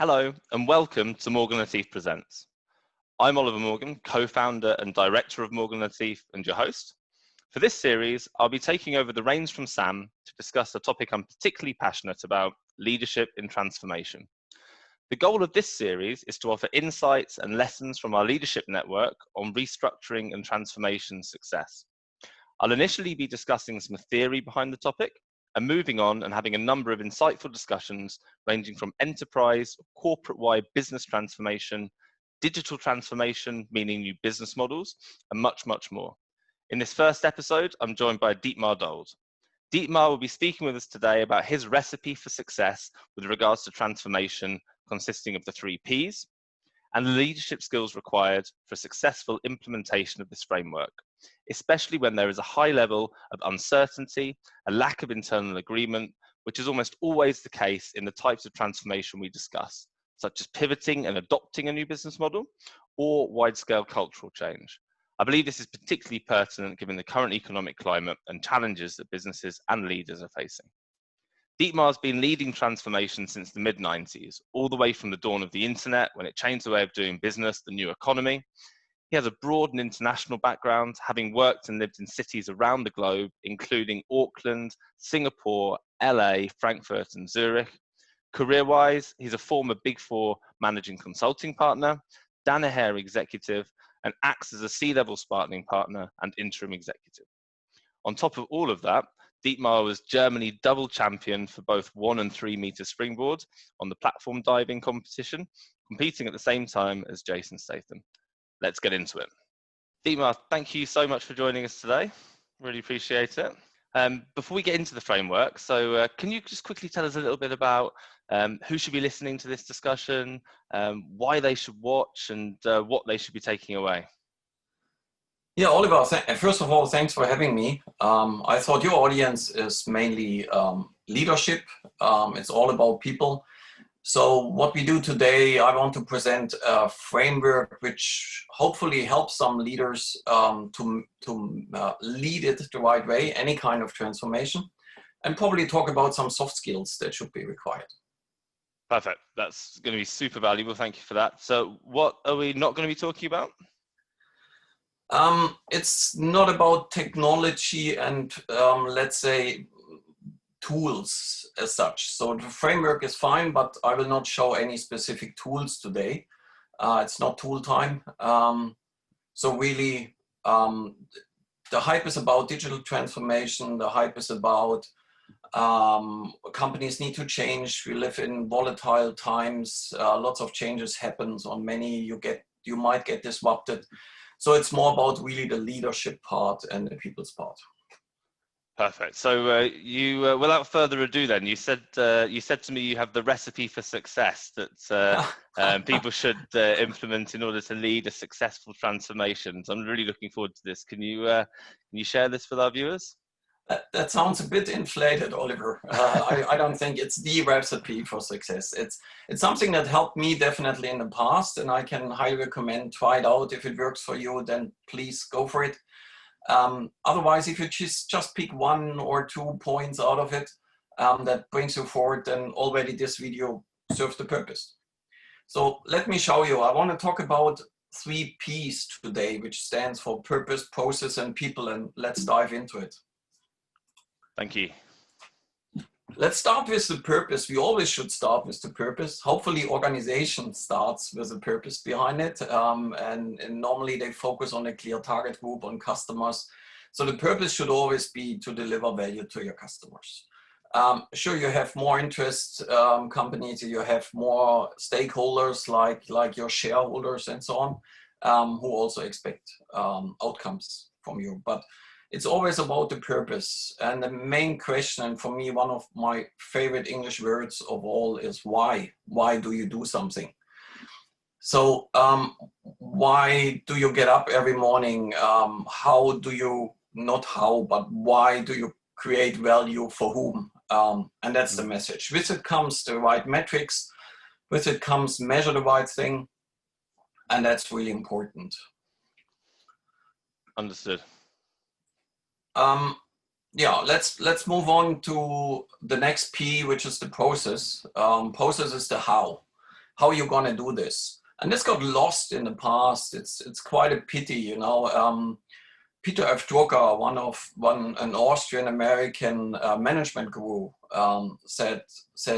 Hello and welcome to Morgan Latif Presents. I'm Oliver Morgan, co-founder and director of Morgan Latif and your host. For this series, I'll be taking over the reins from Sam to discuss a topic I'm particularly passionate about, leadership in transformation. The goal of this series is to offer insights and lessons from our leadership network on restructuring and transformation success. I'll initially be discussing some theory behind the topic, and moving on and having a number of insightful discussions ranging from enterprise, corporate-wide business transformation, digital transformation, meaning new business models, and much, much more. In this first episode, I'm joined by Dietmar Dold. Dietmar will be speaking with us today about his recipe for success with regards to transformation, consisting of the 3 Ps, and the leadership skills required for successful implementation of this framework, especially when there is a high level of uncertainty, a lack of internal agreement, which is almost always the case in the types of transformation we discuss, such as pivoting and adopting a new business model or wide-scale cultural change. I believe this is particularly pertinent given the current economic climate and challenges that businesses and leaders are facing. Dietmar has been leading transformation since the mid-90s, all the way from the dawn of the internet when it changed the way of doing business, the new economy. He has a broad and international background, having worked and lived in cities around the globe, including Auckland, Singapore, LA, Frankfurt, and Zurich. Career-wise, he's a former Big Four managing consulting partner, Danaher executive, and acts as a C-level sparring partner and interim executive. On top of all of that, Dietmar was Germany double champion for both 1 and 3 meter springboard on the platform diving competition, competing at the same time as Jason Statham. Let's get into it. Dietmar, thank you so much for joining us today. Really appreciate it. Before we get into the framework, can you just quickly tell us a little bit about who should be listening to this discussion, why they should watch, and what they should be taking away? Yeah, Oliver, first of all, thanks for having me. I thought your audience is mainly leadership. It's all about people. So what we do today, I want to present a framework which hopefully helps some leaders to lead it the right way, any kind of transformation, and probably talk about some soft skills that should be required. Perfect. That's going to be super valuable. Thank you for that. So what are we not going to be talking about? It's not about technology and let's say tools as such. So the framework is fine, but I will not show any specific tools today. It's not tool time. So really, the hype is about digital transformation. The hype is about companies need to change. We live in volatile times. Lots of changes happens on many. You might get disrupted. So it's more about really the leadership part and the people's part. Perfect. So you, without further ado, then you said to me you have the recipe for success that people should implement in order to lead a successful transformation. So I'm really looking forward to this. Can you share this with our viewers? That sounds a bit inflated, Oliver. I don't think it's the recipe for success. It's something that helped me definitely in the past, and I can highly recommend, try it out. If it works for you, then please go for it. Otherwise, if you just pick 1 or 2 points out of it that brings you forward, then already this video serves the purpose. So let me show you. I want to talk about 3 Ps today, which stands for purpose, process, and people, and let's dive into it. Thank you. Let's start with the purpose. We always should start with the purpose. Hopefully organization starts with a purpose behind it. And normally they focus on a clear target group, on customers. So the purpose should always be to deliver value to your customers. Sure, you have more interest companies, you have more stakeholders like your shareholders and so on, who also expect outcomes from you. But it's always about the purpose. And the main question, and for me, one of my favorite English words of all is why. Why do you do something? So why do you get up every morning? How do you, not how, but why do you create value for whom? And that's the message. With it comes the right metrics. With it comes measure the right thing. And that's really important. Understood. Yeah, let's move on to the next P, which is the process. Process is the how. how you're going to do this. And this got lost in the past. It's quite a pity, you know. Peter F. Drucker, an Austrian American management guru, said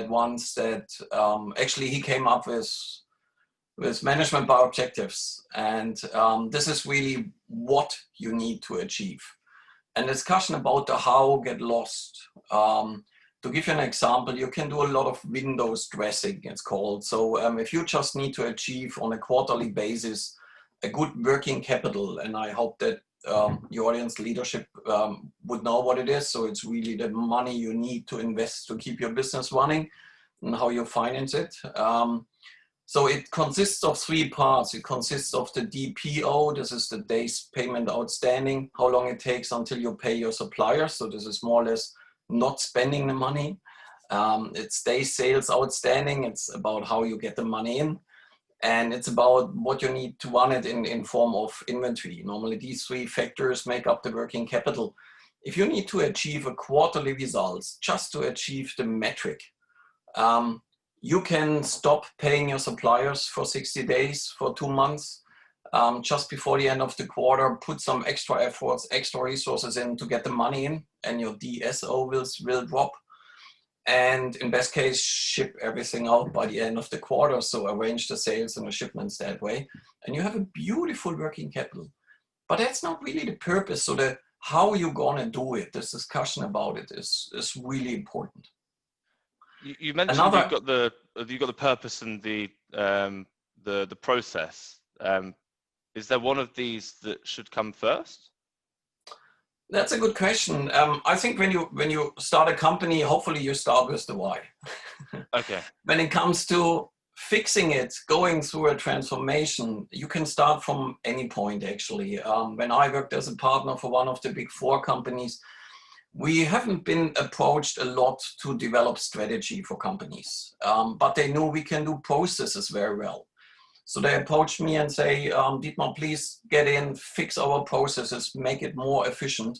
once that actually he came up with management by objectives, and this is really what you need to achieve. And discussion about the how get lost. To give you an example, you can do a lot of windows dressing, it's called. So if you just need to achieve on a quarterly basis a good working capital, and I hope that your audience leadership would know what it is. So it's really the money you need to invest to keep your business running and how you finance it. So it consists of 3 parts. It consists of the DPO. This is the days payment outstanding, how long it takes until you pay your suppliers. So this is more or less not spending the money. It's days sales outstanding. It's about how you get the money in. And it's about what you need to run it in form of inventory. Normally these 3 factors make up the working capital. If you need to achieve a quarterly results, just to achieve the metric, you can stop paying your suppliers for 60 days, for 2 months, just before the end of the quarter, put some extra efforts, extra resources in to get the money in, and your DSO will drop. And in best case, ship everything out by the end of the quarter. So arrange the sales and the shipments that way. And you have a beautiful working capital. But that's not really the purpose. So the how you're gonna do it, this discussion about it is really important. You mentioned you've got the purpose and the process. Is there one of these that should come first? That's a good question. I think when you start a company, hopefully you start with the why. Okay. When it comes to fixing it, going through a transformation, you can start from any point actually. When I worked as a partner for one of the big 4 companies, we haven't been approached a lot to develop strategy for companies, but they knew we can do processes very well. So they approached me and say, Dietmar, please get in, fix our processes, make it more efficient.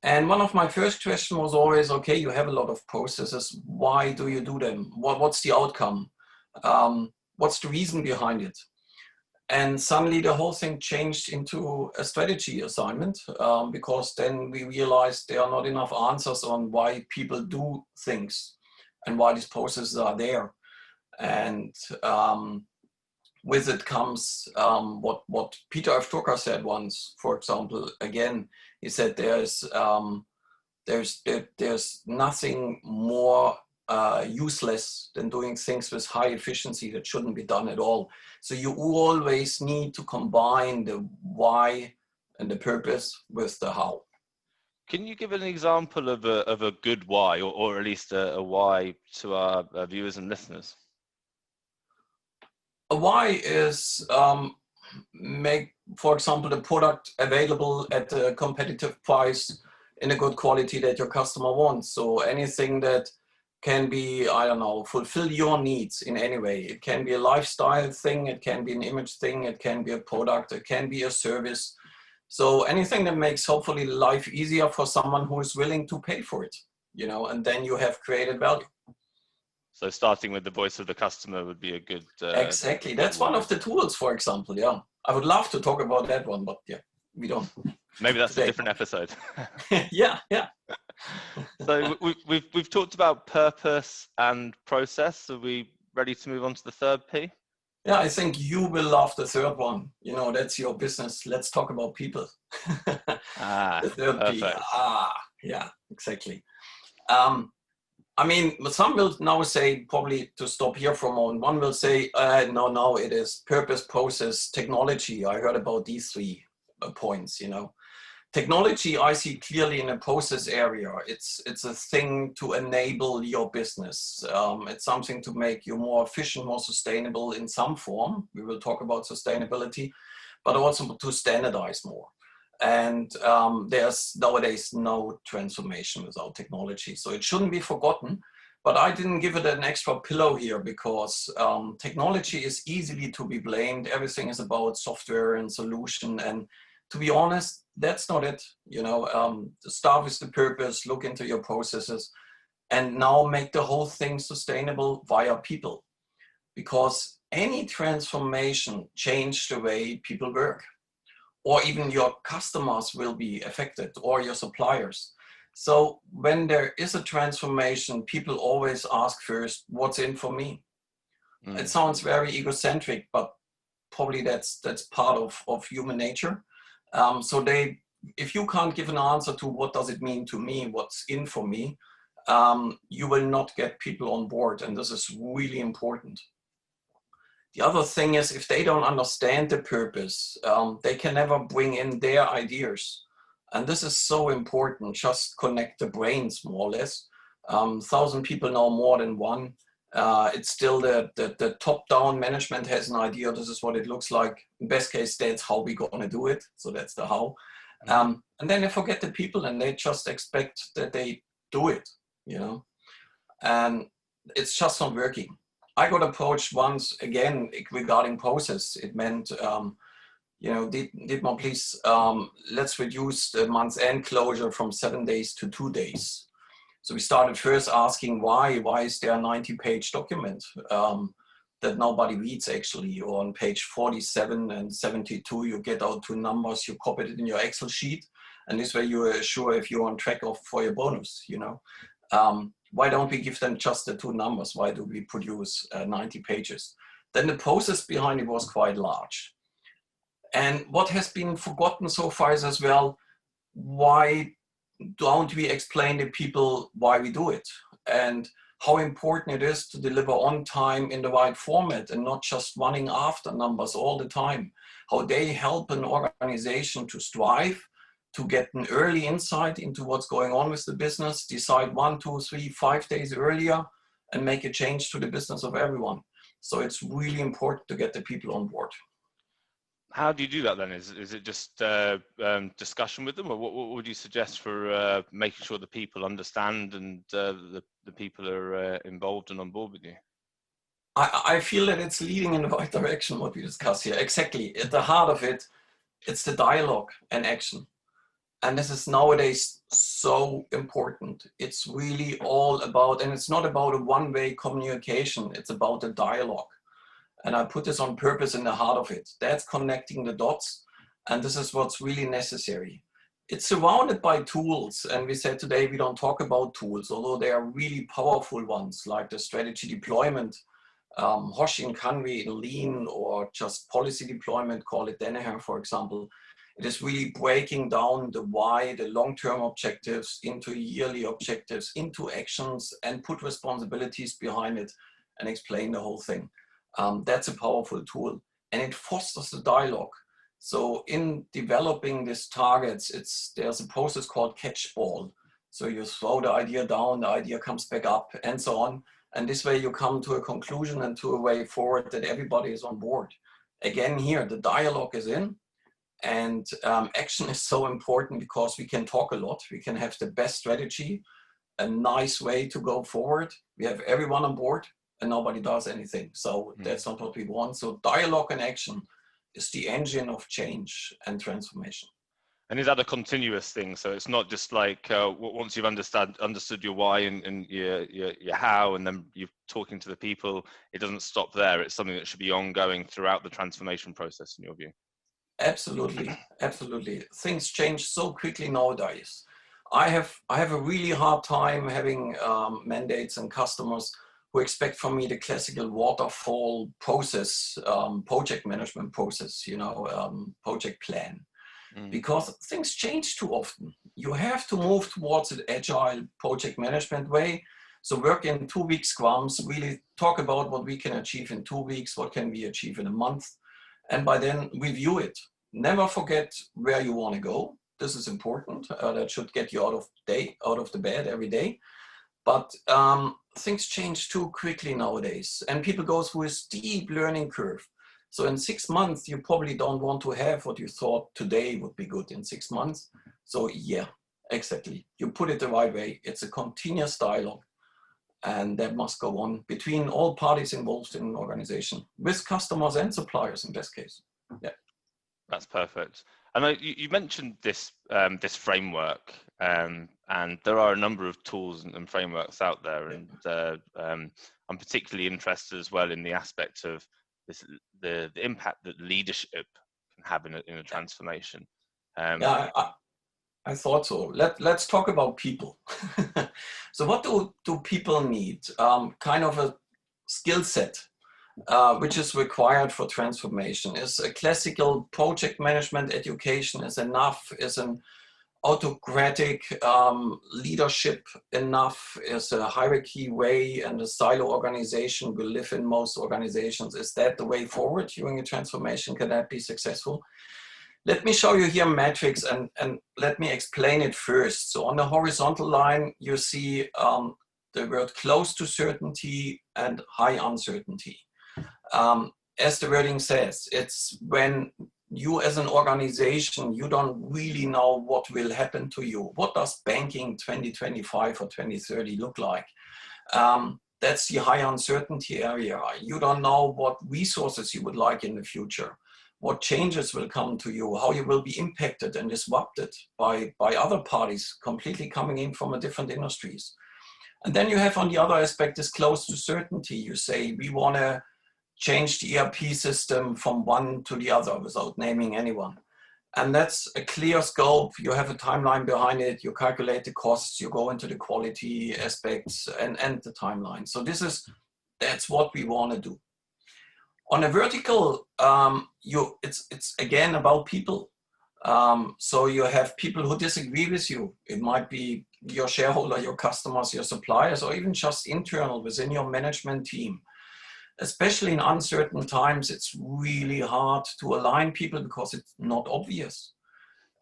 And one of my first questions was always, okay, you have a lot of processes. Why do you do them? What's the outcome? What's the reason behind it? And suddenly the whole thing changed into a strategy assignment, because then we realized there are not enough answers on why people do things and why these processes are there. And with it comes what Peter F. Drucker said once, for example. Again, he said there's nothing more useless than doing things with high efficiency that shouldn't be done at all. So you always need to combine the why and the purpose with the how. Can you give an example of a good why, or at least a why to our viewers and listeners? A why is make, for example, the product available at a competitive price in a good quality that your customer wants. So anything that can be, I don't know, fulfill your needs in any way. It can be a lifestyle thing, it can be an image thing, it can be a product, it can be a service. So anything that makes hopefully life easier for someone who is willing to pay for it, you know, and then you have created value. So starting with the voice of the customer would be a good... exactly. That's one of the tools, for example. Yeah. I would love to talk about that one, but yeah, we don't. Maybe that's a different episode. Yeah. So we've talked about purpose and process. So we ready to move on to the 3rd P? Yeah, I think you will love the 3rd one. You know, that's your business. Let's talk about people. The 3rd perfect. P. Yeah, exactly. I mean, some will now say, probably to stop here for a moment, one will say, no, it is purpose, process, technology. I heard about these 3 points, you know. Technology, I see clearly in a process area. It's a thing to enable your business. It's something to make you more efficient, more sustainable in some form. We will talk about sustainability, but also to standardize more. And there's nowadays no transformation without technology. So it shouldn't be forgotten. But I didn't give it an extra pillow here because technology is easily to be blamed. Everything is about software and solution. And to be honest, that's not it. You know, start with the purpose, look into your processes, and now make the whole thing sustainable via people. because any transformation changes the way people work, or even your customers will be affected, or your suppliers. So when there is a transformation, people always ask first, what's in for me? It sounds very egocentric, but probably that's part of human nature. So if you can't give an answer to what does it mean to me, what's in for me, you will not get people on board, and this is really important. The other thing is, if they don't understand the purpose, they can never bring in their ideas. And this is so important, just connect the brains more or less. 1,000 people know more than one. It's still the top-down management has an idea, this is what it looks like. In best case, that's how we're gonna do it. So that's the how. And then they forget the people and they just expect that they do it, you know? And it's just not working. I got approached once again regarding process. It meant, Dietmar, please, let's reduce the month's end closure from 7 days to 2 days. So we started first asking why is there a 90-page document that nobody reads actually, or on page 47 and 72, you get out 2 numbers, you copy it in your Excel sheet, and this way you are sure if you're on track for your bonus, you know. Why don't we give them just the 2 numbers? Why do we produce 90 pages? Then the process behind it was quite large. And what has been forgotten so far is as well, why don't we explain to people why we do it? And how important it is to deliver on time in the right format and not just running after numbers all the time. How they help an organization to strive, to get an early insight into what's going on with the business, decide 1, 2, 3, 5 days earlier, and make a change to the business of everyone. So it's really important to get the people on board. How do you do that then? Is it just discussion with them, or what would you suggest for making sure the people understand and the people are involved and on board with you? I feel that it's leading in the right direction, what we discuss here. Exactly. At the heart of it, it's the dialogue and action. And this is nowadays so important. It's really all about, and it's not about a one-way communication, it's about a dialogue. And I put this on purpose in the heart of it. That's connecting the dots, and this is what's really necessary. It's surrounded by tools, and we said today we don't talk about tools, although they are really powerful ones, like the strategy deployment, Hoshin Kanri in Lean, or just policy deployment, call it Danaher, for example. It is really breaking down the why, the long-term objectives into yearly objectives, into actions, and put responsibilities behind it and explain the whole thing. That's a powerful tool, and it fosters the dialogue. So in developing these targets, there's a process called catch-ball. So you throw the idea down, the idea comes back up, and so on. And this way you come to a conclusion and to a way forward that everybody is on board. Again, here, the dialogue is in. And action is so important because we can talk a lot. We can have the best strategy, a nice way to go forward. We have everyone on board and nobody does anything. So that's not what we want. So dialogue and action is the engine of change and transformation. And is that a continuous thing? So it's not just like once you've understood your why and your how, and then you're talking to the people, it doesn't stop there. It's something that should be ongoing throughout the transformation process, in your view. Absolutely, absolutely. Things change so quickly nowadays. I have a really hard time having mandates and customers who expect from me the classical waterfall process, project management process, project plan. Because things change too often. You have to move towards an agile project management way. So work in 2-week scrums, really talk about what we can achieve in 2 weeks, what can we achieve in a month. And by then review it. Never forget where you want to go. This is important. That should get you out of the bed every day. But things change too quickly nowadays. And people go through a steep learning curve. So in 6 months, you probably don't want to have what you thought today would be good in 6 months. So yeah, exactly. You put it the right way. It's a continuous dialogue. And that must go on between all parties involved in an organization, with customers and suppliers in best case. Yeah, that's perfect. And you mentioned this this framework And there are a number of tools and frameworks out there, and I'm particularly interested as well in the aspect of this, the impact that leadership can have in a transformation. Yeah, I thought so. Let's talk about people. So what do people need? Kind of a skill set which is required for transformation. Is a classical project management education is enough? Is an autocratic leadership enough? Is a hierarchy way and a silo organization will live in most organizations? Is that the way forward during a transformation? Can that be successful? Let me show you here metrics and let me explain it first. So on the horizontal line, you see the word close to certainty and high uncertainty. As the wording says, it's when you as an organization, you don't really know what will happen to you. What does banking 2025 or 2030 look like? That's the high uncertainty area. You don't know what resources you would like in the future, what changes will come to you, how you will be impacted and disrupted by other parties completely coming in from a different industries. And then you have on the other aspect is close to certainty. You say, we want to change the ERP system from one to the other without naming anyone. And that's a clear scope. You have a timeline behind it. You calculate the costs. You go into the quality aspects and the timeline. So that's what we want to do. On a vertical, it's again about people. So you have people who disagree with you. It might be your shareholder, your customers, your suppliers, or even just internal within your management team. Especially in uncertain times, it's really hard to align people because it's not obvious.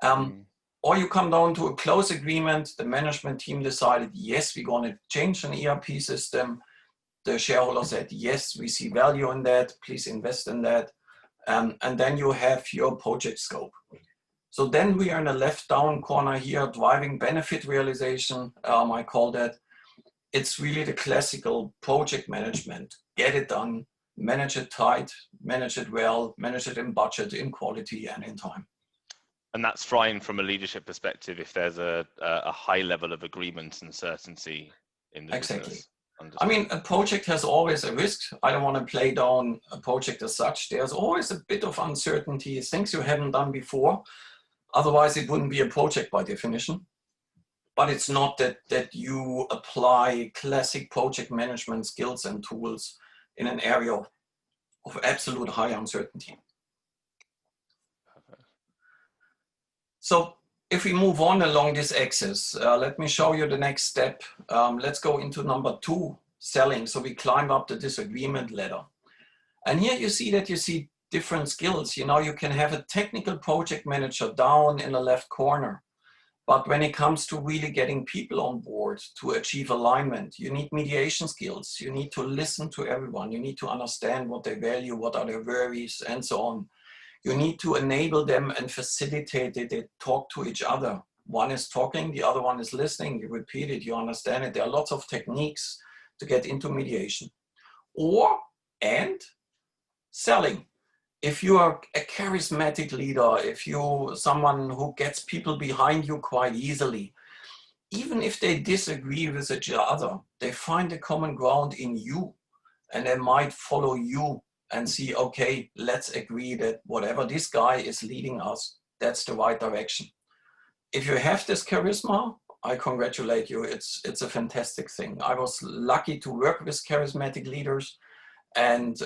Or you come down to a close agreement. The management team decided, yes, we're going to change an ERP system. The shareholder said, yes, we see value in that. Please invest in that. And then you have your project scope. So then we are in the left down corner here, driving benefit realization, I call that. It's really the classical project management. Get it done, manage it tight, manage it well, manage it in budget, in quality, and in time. And that's fine from a leadership perspective if there's a high level of agreement and certainty in the business. I mean, a project has always a risk. I don't want to play down a project as such. There's always a bit of uncertainty, things you haven't done before. Otherwise, it wouldn't be a project by definition. But it's not that you apply classic project management skills and tools in an area of absolute high uncertainty. So if we move on along this axis, let me show you the next step. Let's go into number 2, selling. So we climb up the disagreement ladder. And here you see different skills. You know, you can have a technical project manager down in the left corner. But when it comes to really getting people on board to achieve alignment, you need mediation skills. You need to listen to everyone. You need to understand what they value, what are their worries, and so on. You need to enable them and facilitate it. They talk to each other. One is talking, the other one is listening. You repeat it, you understand it. There are lots of techniques to get into mediation. And selling. If you are a charismatic leader, if you're someone who gets people behind you quite easily, even if they disagree with each other, they find a common ground in you and they might follow you and see, okay, let's agree that whatever this guy is leading us, that's the right direction. If you have this charisma, I congratulate you. It's a fantastic thing. I was lucky to work with charismatic leaders, and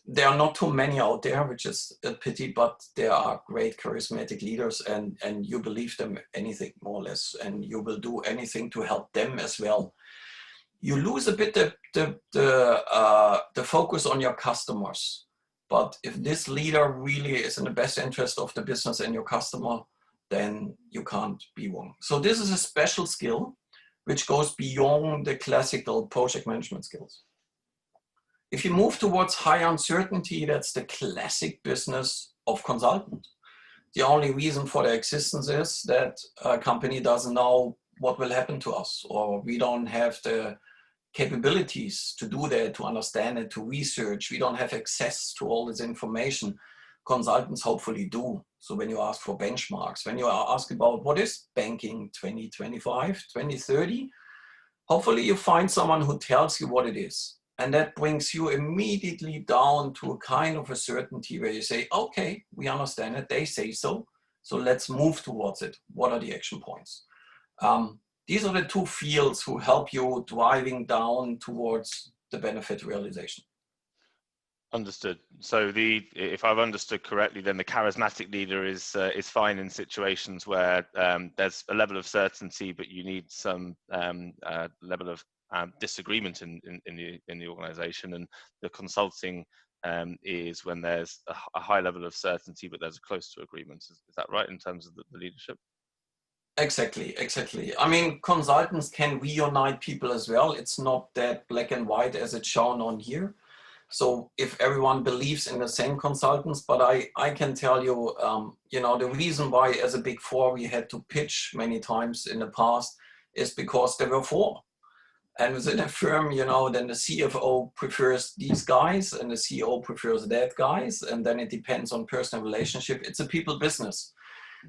there are not too many out there, which is a pity, but there are great charismatic leaders, and you believe them anything more or less, and you will do anything to help them as well. You lose a bit the focus on your customers, but if this leader really is in the best interest of the business and your customer, then you can't be wrong. So this is a special skill which goes beyond the classical project management skills. If you move towards high uncertainty, that's the classic business of consultant. The only reason for their existence is that a company doesn't know what will happen to us, or we don't have the capabilities to do that, to understand it, to research. We don't have access to all this information. Consultants hopefully do. So when you ask for benchmarks, when you ask about what is banking 2025, 2030, hopefully you find someone who tells you what it is. And that brings you immediately down to a kind of a certainty where you say, okay, we understand it, they say so. So let's move towards it. What are the action points? These are the two fields who help you driving down towards the benefit realization. Understood. So if I've understood correctly, then the charismatic leader is fine in situations where there's a level of certainty, but you need some level of disagreement in the organization, and the consulting is when there's a high level of certainty, but there's a close to agreement. Is that right in terms of the leadership? Exactly. I mean, consultants can reunite people as well. It's not that black and white as it's shown on here. So if everyone believes in the same consultants, but I can tell you, you know, the reason why as a Big Four we had to pitch many times in the past is because there were four. And within a firm, you know, then the CFO prefers these guys and the CEO prefers that guys. And then it depends on personal relationship. It's a people business.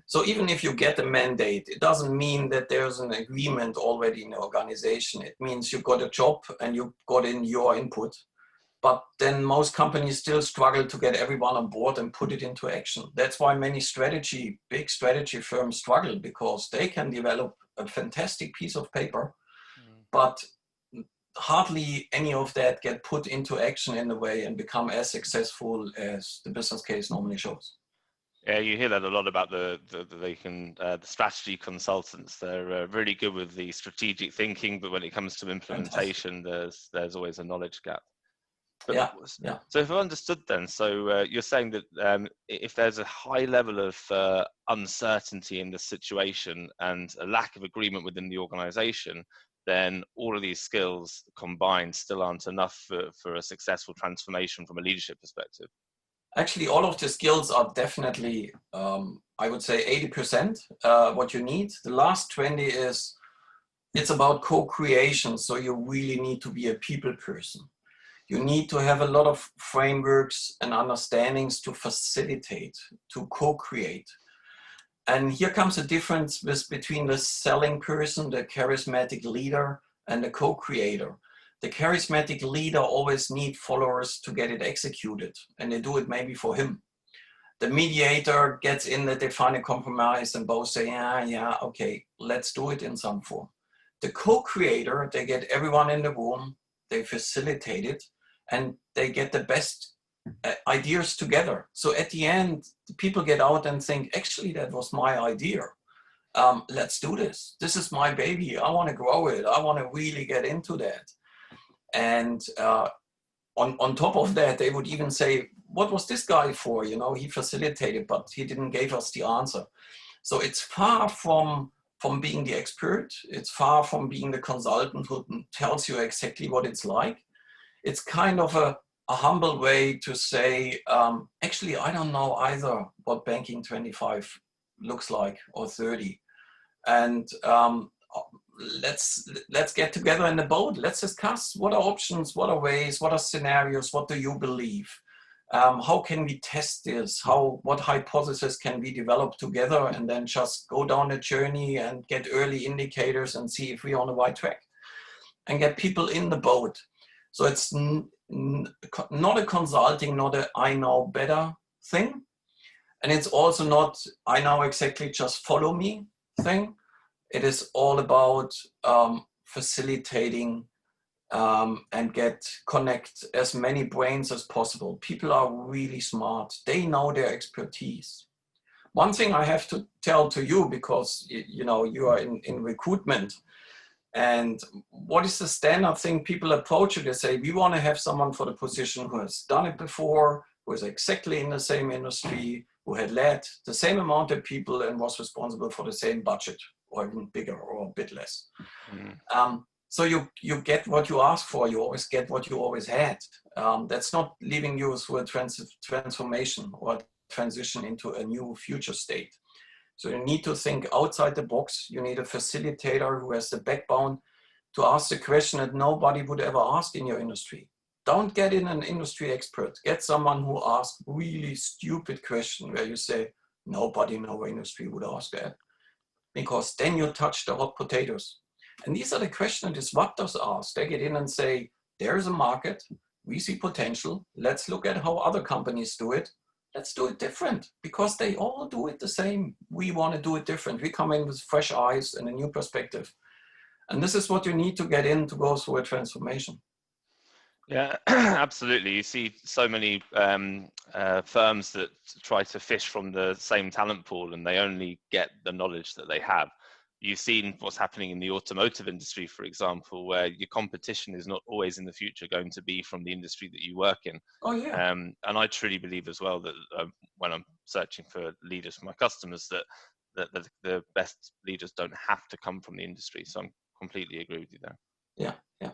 So even if you get a mandate, it doesn't mean that there's an agreement already in the organization. It means you got a job and you got in your input. But then most companies still struggle to get everyone on board and put it into action. That's why many big strategy firms struggle, because they can develop a fantastic piece of paper, but hardly any of that get put into action in a way and become as successful as the business case normally shows. Yeah, you hear that a lot about the strategy consultants. They're really good with the strategic thinking, but when it comes to implementation, there's always a knowledge gap. But, yeah. So if I understood then, so you're saying that if there's a high level of uncertainty in the situation and a lack of agreement within the organization, then all of these skills combined still aren't enough for a successful transformation from a leadership perspective. Actually, all of the skills are definitely, I would say 80% what you need. The last 20 it's about co-creation. So you really need to be a people person. You need to have a lot of frameworks and understandings to facilitate, to co-create. And here comes a difference between the selling person, the charismatic leader, and the co-creator. The charismatic leader always needs followers to get it executed, and they do it maybe for him. The mediator gets in that they find a compromise and both say, yeah, okay, let's do it in some form. The co-creator, they get everyone in the room, they facilitate it, and they get the best ideas together. So at the end, the people get out and think, actually, that was my idea. Let's do this. This is my baby. I want to grow it. I want to really get into that. And on top of that, they would even say, what was this guy for? You know, he facilitated, but he didn't give us the answer. So it's far from being the expert. It's far from being the consultant who tells you exactly what it's like. It's kind of a humble way to say, actually, I don't know either what banking 25 looks like or 30. And let's get together in the boat. Let's discuss what are options, what are ways, what are scenarios, what do you believe? How can we test this? What hypothesis can we develop together, and then just go down the journey and get early indicators and see if we're on the right track and get people in the boat. So it's not a consulting, not a I know better thing. And it's also not I know exactly, just follow me thing. It is all about facilitating and connect as many brains as possible. People are really smart. They know their expertise. One thing I have to tell to you, because you know you are in recruitment, and what is the standard thing people approach you? They say, we want to have someone for the position who has done it before, who is exactly in the same industry, who had led the same amount of people and was responsible for the same budget, or even bigger or a bit less. So you get what you ask for. You always get what you always had. That's not leaving you through a transformation or a transition into a new future state. So you need to think outside the box. You need a facilitator who has the backbone to ask the question that nobody would ever ask in your industry. Don't get in an industry expert. Get someone who asks really stupid questions where you say, Nobody in our industry would ask that, because then you touch the hot potatoes. And these are the questions disruptors ask. They get in and say, there's a market, we see potential, let's look at how other companies do it. Let's do it different, because they all do it the same. We want to do it different. We come in with fresh eyes and a new perspective. And this is what you need to get in to go through a transformation. Yeah, absolutely. You see so many firms that try to fish from the same talent pool, and they only get the knowledge that they have. You've seen what's happening in the automotive industry, for example, where your competition is not always in the future going to be from the industry that you work in. Oh, yeah. And I truly believe as well that when I'm searching for leaders for my customers, that the best leaders don't have to come from the industry. So I'm completely agree with you there. Yeah, yeah.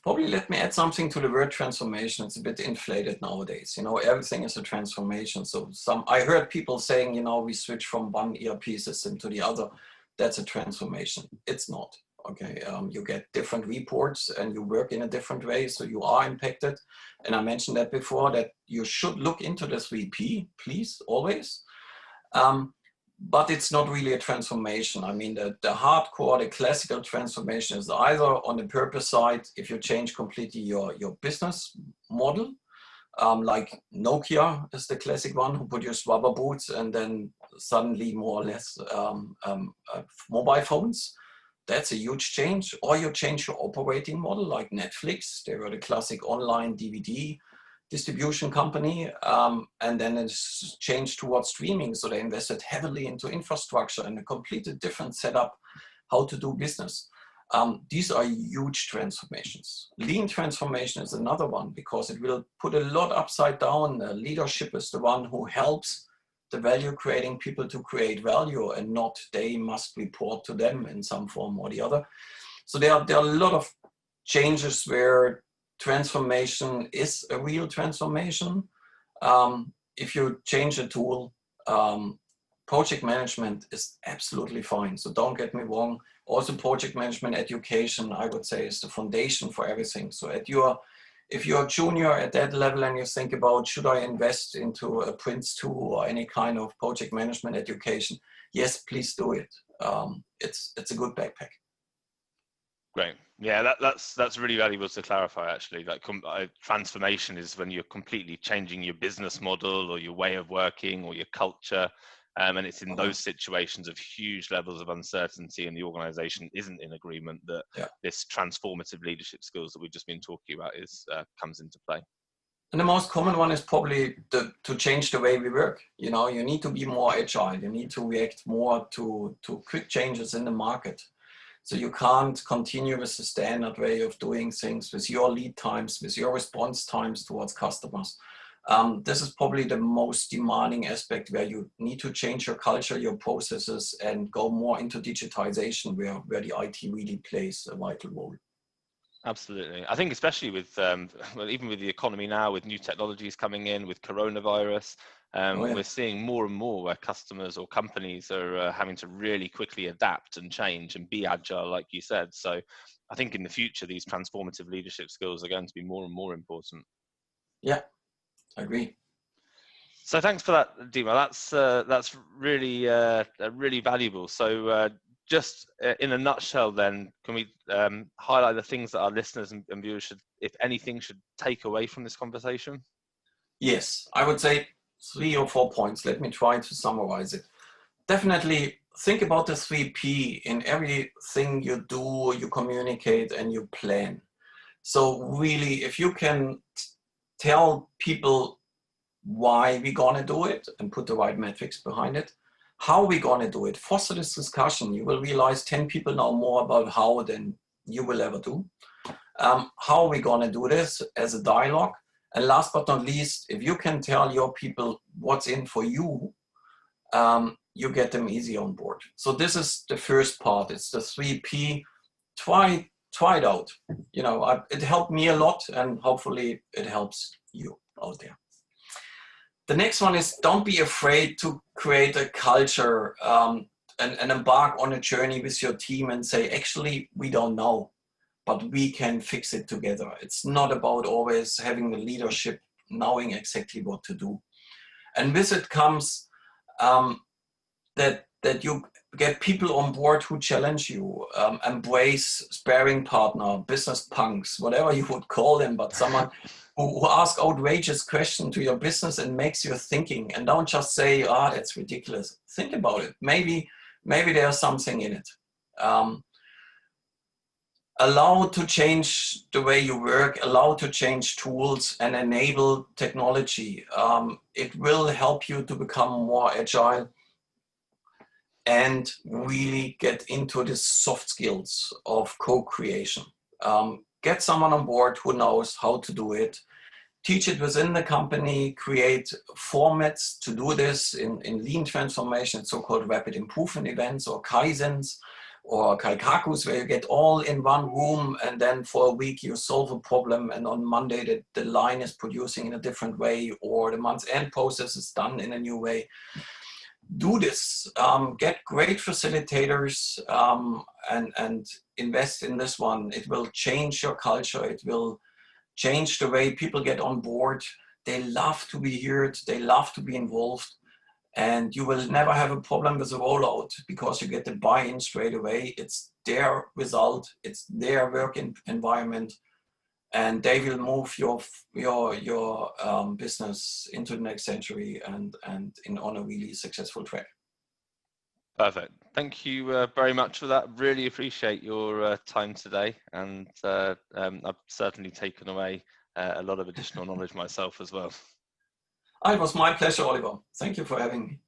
Probably let me add something to the word transformation. It's a bit inflated nowadays. You know, everything is a transformation. So I heard people saying, you know, we switch from one ERP system to the other. That's a transformation. It's not. Okay, you get different reports and you work in a different way, so you are impacted. And I mentioned that before, that you should look into the 3P, please, always. But it's not really a transformation. I mean, the hardcore, the classical transformation is either on the purpose side, if you change completely your business model, like Nokia is the classic one, who produced rubber boots and then suddenly more or less mobile phones. That's a huge change. Or you change your operating model, like Netflix. They were the classic online DVD distribution company, and then it's changed towards streaming. So they invested heavily into infrastructure and a completely different setup, how to do business. These are huge transformations. Lean transformation is another one, because it will put a lot upside down. Leadership is the one who helps the value creating people to create value, and not they must report to them in some form or the other. So there are a lot of changes where transformation is a real transformation. If you change a tool, project management is absolutely fine. So don't get me wrong. Also, project management education, I would say, is the foundation for everything. So if you're a junior at that level and you think about, should I invest into a Prince 2 or any kind of project management education? Yes, please do it. It's a good backpack. Great. Yeah, that's really valuable to clarify, actually. Like transformation is when you're completely changing your business model or your way of working or your culture. And it's in those situations of huge levels of uncertainty, and the organization isn't in agreement, that this transformative leadership skills that we've just been talking about comes into play. And the most common one is probably to change the way we work. You know, you need to be more agile. You need to react more to quick changes in the market. So you can't continue with the standard way of doing things, with your lead times, with your response times towards customers. This is probably the most demanding aspect, where you need to change your culture, your processes, and go more into digitization, where the IT really plays a vital role. Absolutely. I think especially with, well, even with the economy now, with new technologies coming in, with coronavirus, we're seeing more and more where customers or companies are having to really quickly adapt and change and be agile, like you said. So I think in the future, these transformative leadership skills are going to be more and more important. Yeah, I agree. So thanks for that, Dietmar. That's really really valuable. So just in a nutshell, then, can we highlight the things that our listeners and viewers should, if anything, should take away from this conversation? Yes, I would say 3 or 4 points. Let me try to summarize it. Definitely think about the 3P in everything you do, you communicate, and you plan. So really, if you can tell people why we're gonna do it and put the right metrics behind it, how we're gonna do it, foster this discussion. You will realize 10 people know more about how than you will ever do. How are we gonna do this as a dialogue? And last but not least, if you can tell your people what's in for you, you get them easy on board. So this is the first part. It's the 3P. Try it out. You know, it helped me a lot, and hopefully it helps you out there. The next one is, don't be afraid to create a culture and embark on a journey with your team and say, actually, we don't know, but we can fix it together. It's not about always having the leadership knowing exactly what to do. And with it comes that you get people on board who challenge you, embrace sparring partner, business punks, whatever you would call them, but someone who asks outrageous questions to your business and makes you thinking, and don't just say, ah, that's ridiculous. Think about it. Maybe there's something in it. Allow to change the way you work, allow to change tools and enable technology. It will help you to become more agile and really get into the soft skills of co-creation. Get someone on board who knows how to do it. Teach it within the company, create formats to do this in lean transformation, so-called rapid improvement events or kaizens or kaikakus, where you get all in one room and then for a week you solve a problem and on Monday the line is producing in a different way or the month's end process is done in a new way. Do this, get great facilitators and invest in this one. It will change your culture. It will change the way people get on board. They love to be heard. They love to be involved. And you will never have a problem with the rollout because you get the buy-in straight away. It's their result. It's their work environment. And they will move your business into the next century and on a really successful track. Perfect. Thank you very much for that. Really appreciate your time today, and I've certainly taken away a lot of additional knowledge myself as well. It was my pleasure, Oliver. Thank you for having me.